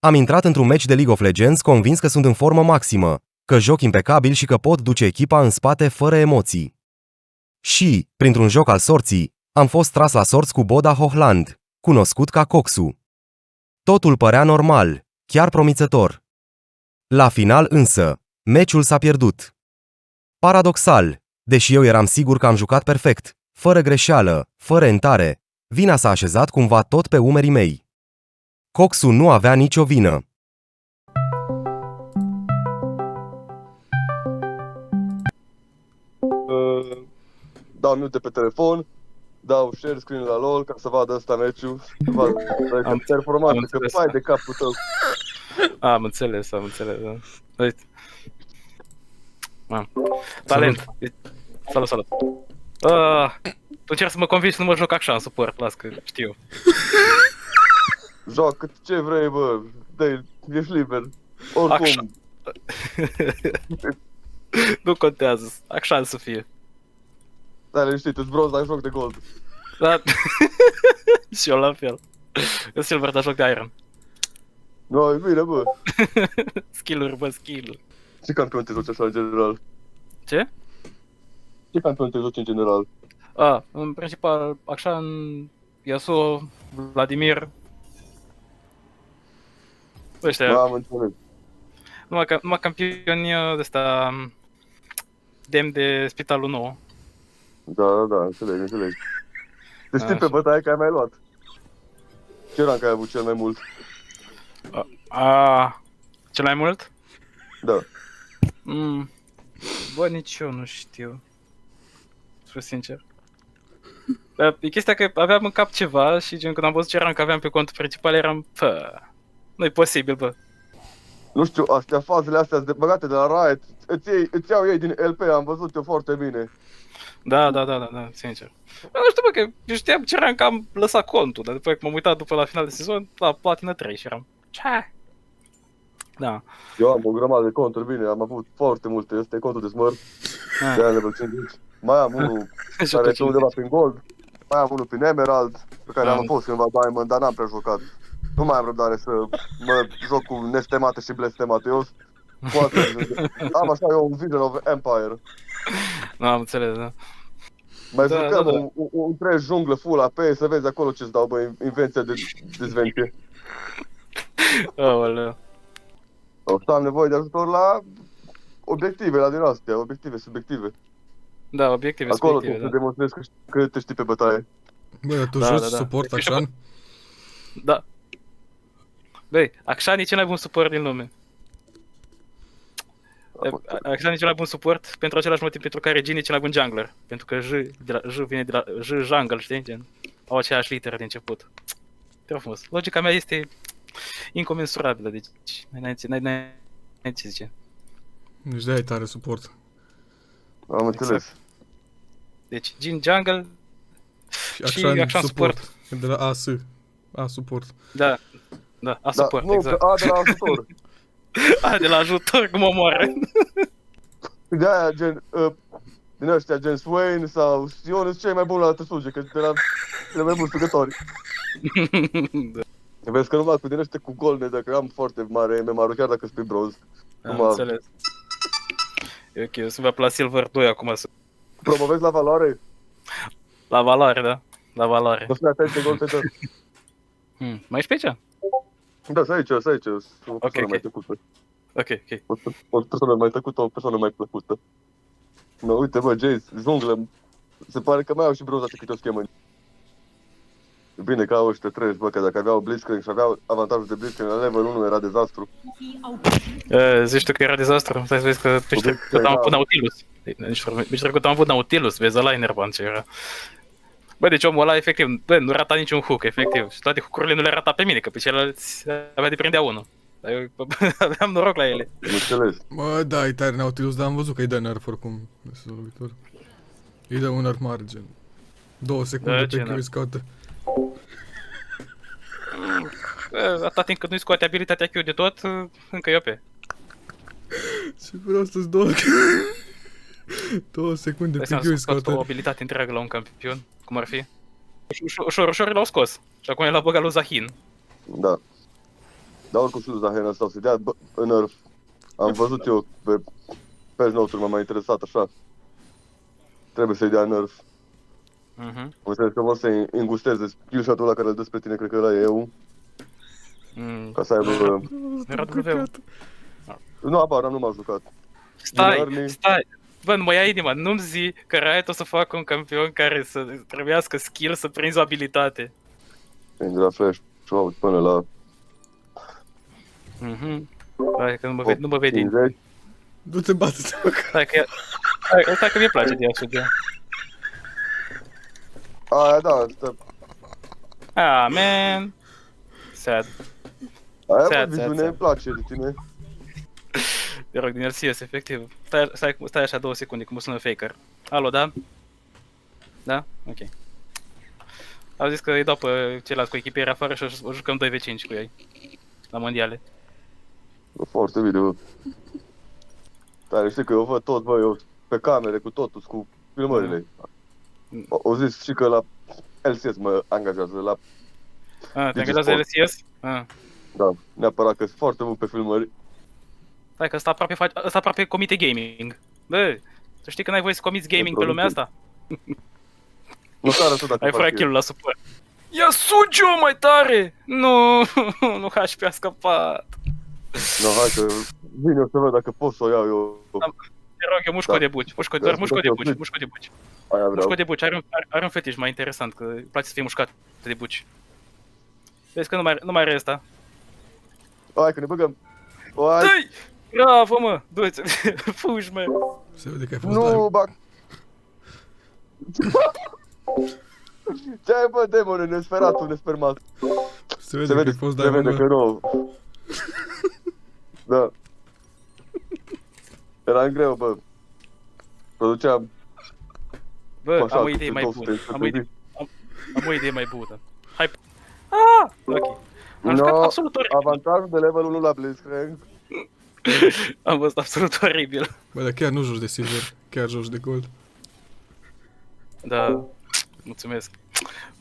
Am intrat într-un meci de League of Legends convins că sunt în formă maximă, că joc impecabil și că pot duce echipa în spate fără emoții. Și, printr-un joc al sorții, am fost tras la sorți cu Boda Hochland, cunoscut ca Coxu. Totul părea normal, chiar promițător. La final însă, meciul s-a pierdut. Paradoxal, deși eu eram sigur că am jucat perfect, fără greșeală, fără entare, vina s-a așezat cumva tot pe umerii mei. Coxu nu avea nicio vină. Dau minute pe telefon, dau share screen la LOL ca să vadă ăsta meciul, să vadă performanță, că pai de capul tău. Am înțeles, da. Uite. Talent. Salut. Tu încerci să mă convingi să nu mă joc așa în suport, las că știu. Joacă ce vrei, bă, dă-i, ești liber, oricum. Nu contează, așa să fie. Da, liniștit, îți bronz la joc de gold. Da. Și eu la fel. Eu silver, dar joc de iron. No, e bine, bă. Skill-uri, bă, skill-uri. Ce campion te joci așa în general? Ce? Ce campion te joci în general? În principal, așa, în Yasuo, Vladimir. Ăștia. Da, am înțeles. Numai campioni ăsta demn de spitalul nou. Da, înțeleg. Te știi pe bătaie că ai mai luat. Ce rank ai avut cel mai mult? Cel mai mult? Da. Bă, nici eu nu știu. Să fiu sincer. E chestia că aveam în cap ceva și gen când am văzut ce rank aveam pe contul principal eram nu-i posibil, bă. Nu știu, fazele astea băgate de la Riot, îți iau ei din LP, am văzut eu foarte bine. Da, sincer. Nu știu, bă, că eu știam ce rank am lăsat contul, dar după că m-am uitat după la final de sezon, la Platină 3 și eram... Ce? Da. Eu am o grămadă de conturi, bine, am avut foarte multe, ăsta e contul de Smurf, de aia level 50. Mai am unul care este undeva prin Gold, mai am unul prin Emerald, pe care am fost cândva Diamond, dar n-am prea jucat. Nu mai am răbdare să mă joc cu nestemate și blestemate, eu am așa eu un Vision of Empire. Nu, am înțeles, da. Mai jucăm un întreg junglă full AP, să vezi acolo ce-ți dau, bă, invenția de dezvenție. Aoleu. Și am nevoie de ajutor la obiective, la din astea, obiective subiective. Da, obiective acolo subiective, acolo trebuie să demonstrezi că te știi pe bătaie. Bă, tu joci suport Akshan? Da. Băi, Akshan e cel mai bun suport din lume. Akshan e cel mai bun suport pentru același motiv pentru care Jhin e cel mai bun jungler. Pentru că J vine de la J jungle, știi? Gen, au aceeași literă de început. Te-au frumos. Logica mea este incomensurabilă, deci n-ai ce zice. Deci de-aia e tare suport. Am înțeles. Deci Jhin jungle și Akshan support. De la A support. Da, A support, nu, exact. A de la ajutor. A de la ajutor, cum omoară. De-aia, gen, din ăștia, gen Swain sau Sion, sunt cei mai buni la tăsuge, că de la cele mai buni jucători. Da. Vezi că numai cu din ăștia cu golne, dacă am foarte mare MMR, chiar dacă sunt pe bronz. Am înțeles. E ok, eu sunt pe la Silver 2 acum. Promovezi la valoare? La valoare, da. La valoare. Nu fii atent de gol pe tot. Mai ești pe aici? Da, să aici, sunt o persoană mai tăcută. Ok. O persoană mai tăcută, o persoană mai plăcută. No, uite, bă, Jace, junglă, se pare că mai au și bronzați câte o schemă. Bine că au ăștia treci, bă, că dacă aveau Blitzcrank și aveau avantajul de Blitzcrank la level 1 era dezastru. Zici tu că era dezastru? Stai să vezi că pe trecut am avut Nautilus. Deci trecut am avut Nautilus, vezi, ăla enervant ce era. Bă, deci omul ăla, efectiv, bă, nu rata niciun hook, efectiv. Și toate hookurile nu le rata pe mine, că pe ceilalți avea de prindea unul. Dar eu aveam noroc la ele. Înțeles. Bă, da, e tare Nautilus, dar am văzut că îi dă nerf oricum. Îi dă un nerf mare, gen 2 secunde pe Q scoate. Atâta timp cât nu-i scoate abilitatea Q de tot, încă e OP. Ce vreau să-ți 2 secunde pe Q scoate. O abilitate întreagă la un campion, cum ar fi. Ușor l-au scos. Și acum l-a băgat lui Zahin. Da. Dar oricum și lui Zahena stau să dea nerf. Am văzut eu pe patch note-uri, m-a mai interesat așa. Trebuie să-i dea nerf. Mhm. Am înțeles că vor să îngusteze skill shot-ul ăla care îl dă spre tine, cred că ăla e eu. Ca să aibă... Era W. Nu, abar, nu m-am jucat. Stai. Bă, nu mă ia inima, nu-mi zi că Riot o să facă un campion care să trebuiască skill să prinzi o abilitate. De la flash out până la... Mhm. Hai că nu mă vede. 50. Du-te, bate-te, mă, Stai că mi-e place de Yasuo. Aia da, asta... Ah, man. Sad. Aia Sad, pe viziune sad. îmi place de tine. Te rog, din LCS, efectiv. Stai așa 2 secunde, cum sună Faker. Alo, da? Da? Ok. Au zis că îi dau pe ceilalți cu echipieri afară și o jucăm 2v5 cu ei. La mondiale. Foarte bine, bă. Dar știi că eu văd tot, bă, eu pe camere cu totul, cu filmările. O zis și că la LCS mă angajează, la... Te angajează LCS? Da, neapărat că sunt foarte mult pe filmări. Stai că ăsta aproape comite gaming. Bă, tu știi că n-ai voie să comiți gaming pe lumea asta? Nu s-a arătat dacă Ai fac furat kill-ul la suport. Ia suge-o mai tare! Nu, nu HP a scăpat. Nu, hai că vine să văd dacă pot să o iau eu. Te rog, eu mușco de buci, doar mușco de buci. Aia vreau. Mușco de buci, are un fetiș mai interesant, că îi place să fie mușcat de buci. Vezi că nu mai are ăsta. Hai că ne băgăm. Hai. Dă-i! Bravo, mă! Du-ți! Fugi, mă! Se vede că ai fost Nu, bag. Ce ai, bă, demone, nesferatul, nespermat. Se vede că ai fost Se vede că nu. Da. Era greu, bă. Produceam... Bă, așa, am o idee mai 200 bună. pe Am o idee mai bună. Hai. Ok. Am No, jucat absolut oribil. avantajul de level 1 la Blitzcrank. Am văzut absolut oribil. Bă, dar chiar nu joci de silver, chiar joci de gold. Da. Mulțumesc.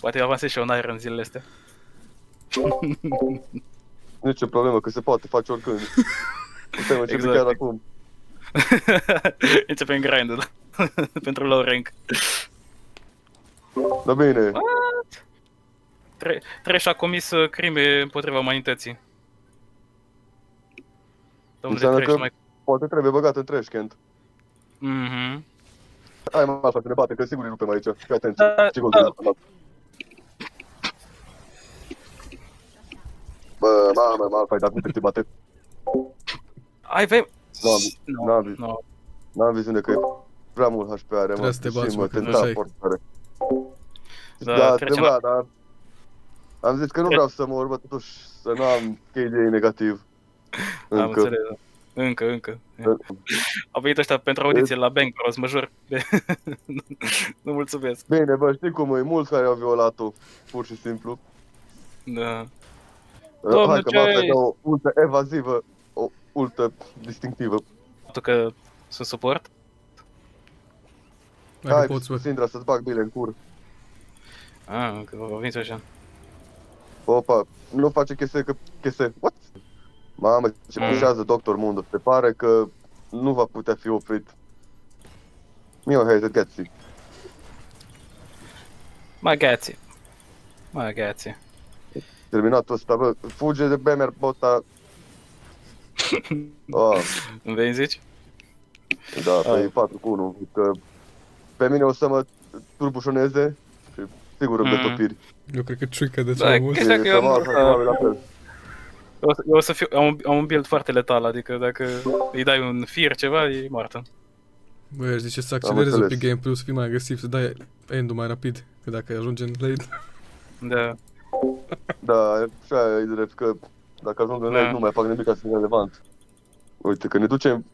Poate avansez și eu în Iron zilele astea. Nici o problemă, că se poate face oricând. Putem începe Exact. chiar acum. Începem grind-ul, da? Pentru low rank. Da bine. Trash a comis crime împotriva umanității. Domnule Înseamnă Trash, că mai... poate trebuie băgat în trash can. Mhm. Hai mă, așa, că ne bate, că sigur îi rupem aici. Fii atent, Da, ce gol da. de dat. Bă, mamă, Malphite, dar nu te bate. Ai, vei... N-am viziune că e prea mult HP are, Trebuie mă. să te bați, Și mă, mă că tenta așa e. foarte tare. Da, trecem trebuia, dar... Am zis că nu vreau să mă urmă, totuși, să nu am KD negativ. Am Încă. înțeles, da. Încă. Au venit ăștia pentru audiție la Bank Bros, mă jur. Nu mulțumesc. Bine, bă, știi cum e, mulți care au violat-o, pur și simplu. Da. Hai că Malphite dă o ultă evazivă, o ultă distinctivă. Faptul că sunt suport. Hai, Poți, bă. Syndra, să-ți bag bile în cur. Că au venit așa. Opa, nu face chese, what? Mamă, ce pușează Dr. Mundo, se pare că nu va putea fi oprit. Mio hated Gatsby. Magații. Terminatul ăsta, bă, fuge de Bemer, bota. Îmi vei zici? Da, pe 4-1, că pe mine o să mă turbușoneze și sigur îmi dă topiri. Eu cred că ciuică de Da, ceva mult. chestia că eu probabil la fel. o să fiu, am un build foarte letal, adică dacă îi dai un fear ceva, e moartă. Băi, aș zice să accelerezi un înțeles. pic gameplay-ul, să fii mai agresiv, să dai end-ul mai rapid. Că dacă ajunge în late... Da. Da, și aia e drept, că dacă ajung în late nu mai fac nimic ca să fie relevant. Uite, că ne ducem...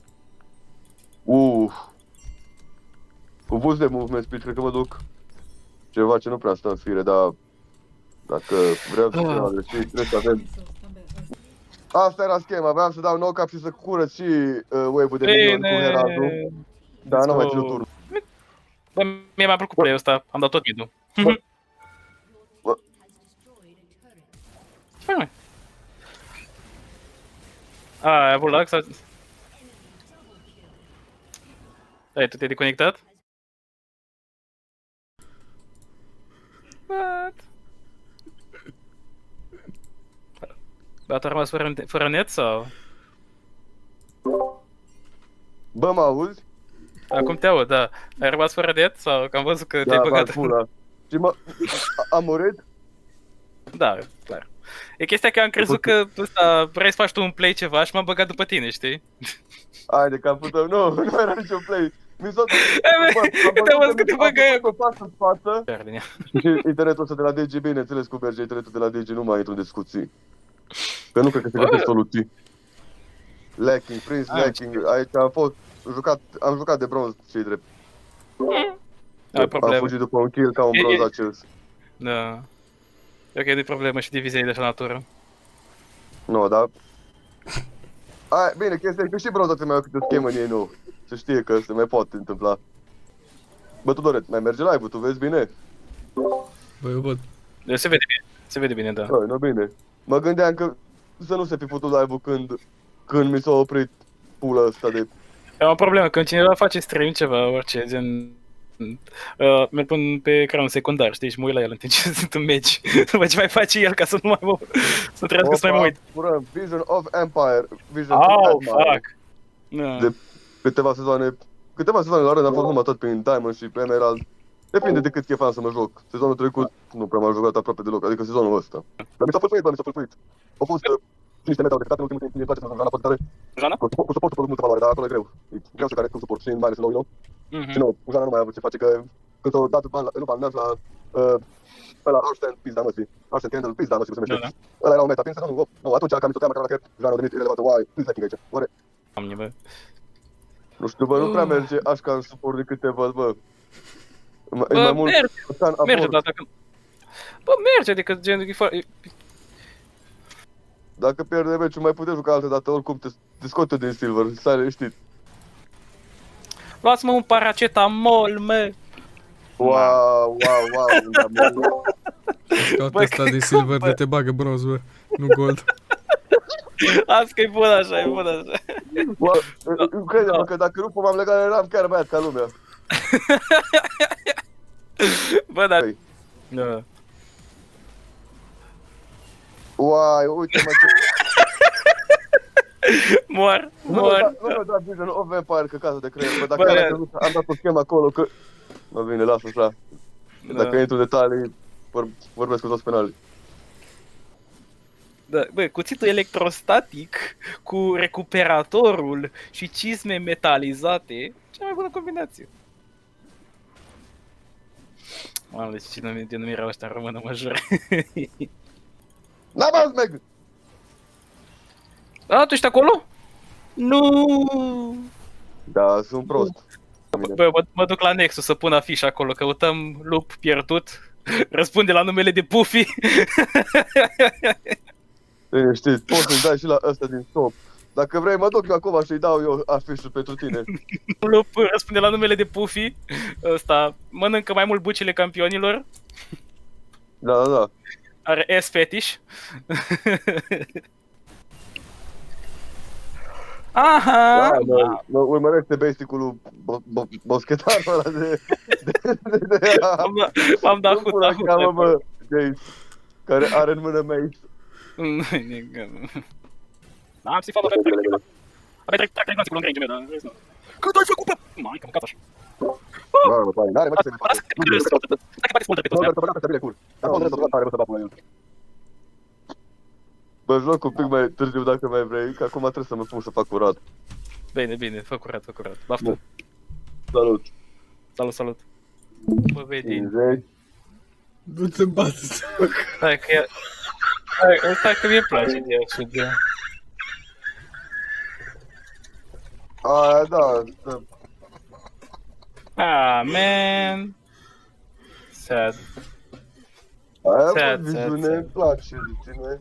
Cu boost de movement speed, cred că mă duc ceva ce nu prea stă în fire, dar dacă vreau să fim agresivi, trebuie să avem... Asta era schema, vreau să dau knock-up și să curăț și wave-ul de minion cu Heraldul, dar n-am mai ținut turnul. Bă, mie mi-a plăcut play-ul ăsta, am dat tot mid-ul. Bă. Hai, mai. Ai avut lag sau... Ei, tu te-ai deconectat? What? Dar tu ai rămas fără net sau? Bă, mă auzi? Acum te aud, da. Ai rămas fără net sau că am văzut că te-ai Da, băgat? pula. Și am murit? Da, clar. E chestia că am crezut că ăsta, vrei să faci tu un play ceva și m-am băgat după tine, știi? Haide, capul tău, nu era niciun play. Mi s-a... Te-am văzut că te băgai acum. În față. Chiar din ea. Și internetul ăsta de la DG, bineînțeles cum merge internetul de la DG, nu mai intru în discuții. Că nu cred că se găsesc soluții. Lacking, Prince lacking, aici am jucat de bronz, ce-i drept. Ai probleme. Am fugit după un kill ca un bronz acels. Da. E ok, nu-i problemă și divizia e de așa natură. Nu, dar... Bine, chestia e că și bronzații mai au câte schemă în ei nou. Se știe că se mai poate întâmpla. Bă, Tudoret, mai merge live-ul, tu vezi bine? Bă, eu văd. Se vede bine. Se vede bine, da. Bă, nu bine. Mă gândeam că să nu se fi putut live-ul când mi s-a oprit pula ăsta de... Am o problemă, când cineva face stream ceva, orice, gen... mi-l pun pe ecranul secundar, știi, și mă uit la el în timp ce sunt în meci. După ce mai face el ca să nu mai mă... să trebuiască să mai mă uit. Purăm, Vision of Empire. Vision Oh, of Empire. fuck! Da. De câteva sezoane la rând am fost numai tot prin Diamond și pe Emerald. Depinde de cât e fan să mă joc. Sezonul trecut nu prea m-am jucat aproape deloc, adică sezonul ăsta. Dar mi s-a fălfuit. Au fost niște meta de în ultimul timp, mi-e place să joc la pozițare. Jana? Cu suportul produc multă valoare, dar acolo e greu. E greu să care cu suport și mai ales în low. Și nu, cu Jana nu mai am avut ce face, că când s-au dat bani la Arsene, pizda măsii. Arsene Kendall, pizda măsii, cum se numește. Ăla era un meta, prin sezonul 8. Nu, atunci am mișto teama că Jana a devenit irelevantă, uai, pizda aici. Oare? Doamne, bă. Nu știu, bă, nu prea merge așa ca în suport de câte văd, bă. Bă, merge, dar dacă... Bă, merge, adică gen... Dacă pierde meciul, mai putem juca altă dată, oricum te scoate din silver, stai liniștit. Luați-mă un paracetamol, mă! Wow. Toată asta din silver de te bagă bronz, bă, nu gold. Azi că e bun așa, e bun așa. Crede-mă că dacă nu m-am legat, eram chiar băiat ca lumea. Bă, dar... Da. Uai, uite-mă ce... Mor. Nu, da, Vision of Vampire, că casă de creier, bă, dacă am dat o schemă acolo, că... Mă bine, lasă așa. Dacă intru în detalii, vorbesc cu toți penalii. Da, bă, cuțitul electrostatic cu recuperatorul și cizme metalizate, cea mai bună combinație. Mamă, deci ce denumire au ăștia în română, mă jur. N-am Meg! A, tu ești acolo? Nu. Da, sunt prost. Bă, mă duc la Nexus să pun afiș acolo, căutăm lup pierdut, răspunde la numele de Puffy. Bine, știi, poți să-i dai și la ăsta din stop. Dacă vrei, mă duc eu acum și-i dau eu afișul pentru tine. Lup răspunde la numele de Puffy, ăsta mănâncă mai mult bucile campionilor. Da. Are S-fetish. Aha! Da, mă urmărește basic-ul boschetarul ăla de... M-am dat huta. Cheamă, bă, Jace, care are în mână mace. Am sifat pe trec. Aveai trec cu long range meu, dar... Cât ai făcut, bă? Mai, că mâncat așa. N-are mă ce să-mi facă. Dacă bate smoltă pe toți. Bă, joc un pic mai târziu dacă mai vrei, că acum trebuie să mă pun să fac curat. Bine, fă curat. Baftă. Salut. Salut. Bă, vedi. 50. Du-te-n bate. Stai că e... Stai că mie place de așa. Aia, da. Ah, man. Sad. Aia, bă, viziune, îmi place de tine.